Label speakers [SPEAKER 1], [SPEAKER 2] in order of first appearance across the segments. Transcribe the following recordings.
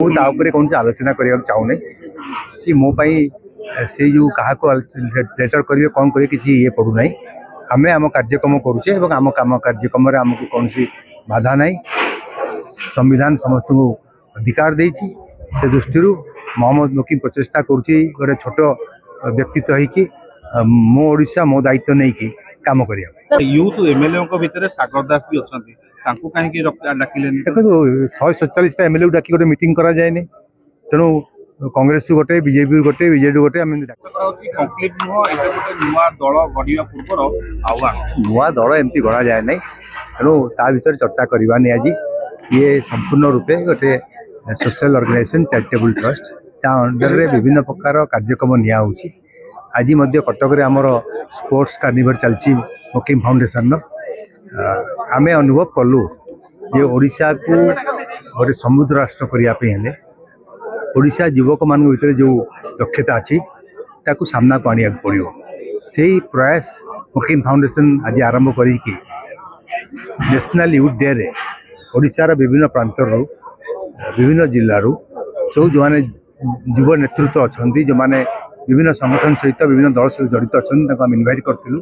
[SPEAKER 1] कौन आलोचना करने चाहूना कि मो से जो क्या लेटर करेंगे कौन करेंगे किसी ये पड़ूना आम आम कार्यक्रम करुचे आम कम कार्यक्रम आमको कौन बाधा ना संविधान समस्त को अधिकार देती से दृष्टि मोहम्मद मुकीम प्रचेषा करुच्ची गोटे छोट व्यक्तित्व होगी मो ओडिशा मो दायित्व नहीं कि काम करिया
[SPEAKER 2] यूथ एमएलए भितर सागर दास भी अच्छी
[SPEAKER 1] देखो 147 एमएलए डाकी गोटे मीटिंग करा जाए तेणु कांग्रेस गोटे बीजेपी गोटे बीजेडी गोटे नुआ दल एमती गढ़ा जाए ना तेणु ता विषय चर्चा करवानी आज ये संपूर्ण रूपे गोटे social organisation charitable trust under रे विभिन्न प्रकार कार्यक्रम निया होची आज कटक आमर स्पोर्ट्स कार्निवल चलती मुकीम फाउंडेशन आम अनुभव कलु जे ओडिशा को गोटे समृद्ध राष्ट्र करने ओडिशा युवक मान भीतर जो दक्षता अच्छी ताकू सामना को आने पड़ो से प्रयास मुकीम फाउंडेशन आज आरंभ कर नेशनल यूथ डे रे ओडिशार विभिन्न प्रांतर विभिन्न जिलूर सब जो मैंने युव नेतृत्व अच्छा जो मैंने विभिन्न संगठन सहित विभिन्न दल सहित जड़ित अच्छा आम इनभाइट करूँ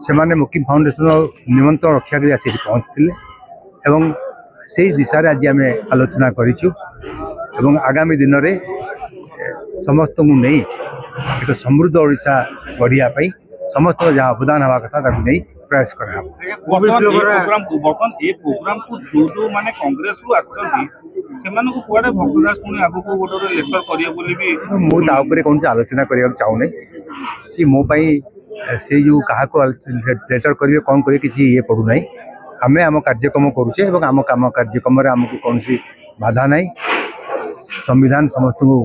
[SPEAKER 1] से मुकीम फाउंडेशन निमंत्रण रक्षा कर आसिक पहुँचते एवं से दिशा रे आज आम आलोचना करूँ आगामी दिन में समस्त को नहीं एक समृद्ध ओडिशा गढ़ियापी समस्त जहाँ अवदान हवा कथा नहीं प्रयास करा कौन आलोचना करने चाहूना कि मो से जो क्या लेटर करेंगे कौन करेंगे किसी ये पड़ूना आम आम कार्यक्रम करुचे आम कम कार्यक्रम आमको कौन बाधा ना संविधान समस्त को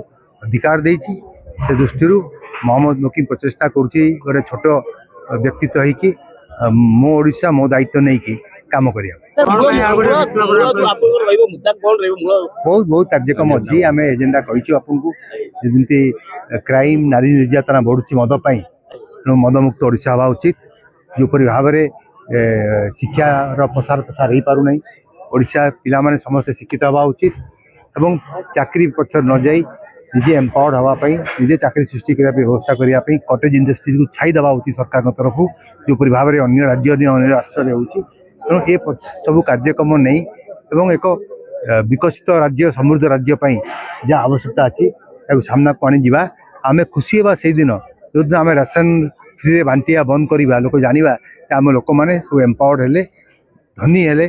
[SPEAKER 1] अधिकार देती से दृष्टि मोहम्मद मुकीम प्रचेषा करुच्ची गोटे छोट व्यक्तित्व होगी मो ओडिशा मो दायित्व नहीं कि काम करिया बहुत बहुत कार्यक्रम अच्छी आम एजेंडा कही आपको जमी क्राइम नारी निर्यातना बढ़ुची मद तेणु मदमुक्त ओडिशा हवा उचित जोपरी भाव में शिक्षार प्रसार प्रसार हो पार ओडिशा पिला माने समस्त शिक्षित हवा उचित एवं चाकरी पक्ष न जाई निजे एम्पावर्ड हाँपाई निजे चाकरी सृष्टि करने व्यवस्था करने कटेज इंडस्ट्री को छाई देवा उचित सरकार तरफ जोपरी भाव में अन्य राज्य अन्य राष्ट्र में होती तेणु ये सब कार्यक्रम नहीं एवं एक विकसित राज्य समृद्ध राज्य जहाँ आवश्यकता अच्छी सामना को आनी जा आम खुशी हाँ से दिन जो दिन आम राशन फ्री बांटिया बंद करवा लोक जाना आम लोक मैंने सब एम्पावर्ड हेले धनी हेले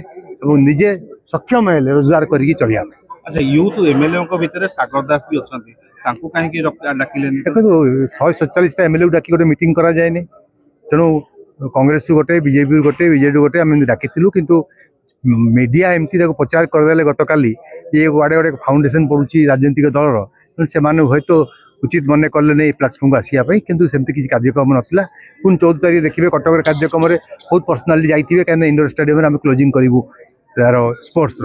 [SPEAKER 1] निजे सक्षम हेले रोजगार करके चलिया।
[SPEAKER 2] अच्छा यूथ एमएलए भितर सागर दास भी अच्छी
[SPEAKER 1] देखो 147 एमएलए डाकी गोटे मीटिंग करा जाए तेणु कांग्रेस गोटे बीजेपी गोटे बीजेडी गोटे आम डाकी किंतु मीडिया एमती प्रचार करदे गत काली ये गुआड़े गोटे फाउंडेशन पड़ुची राजनीतिक दलर तेणु से हे तो उचित मन कले नहीं प्लाटफर्म को आसापी कितु सेमती किसी कार्यक्रम नाला पुणी 14 तारीख देखिए कटक कार्यक्रम बहुत पर्सनाली जाइए कहीं इंडोर स्टेडियम आम क्लोजिंग करूँ तार स्पोर्ट्स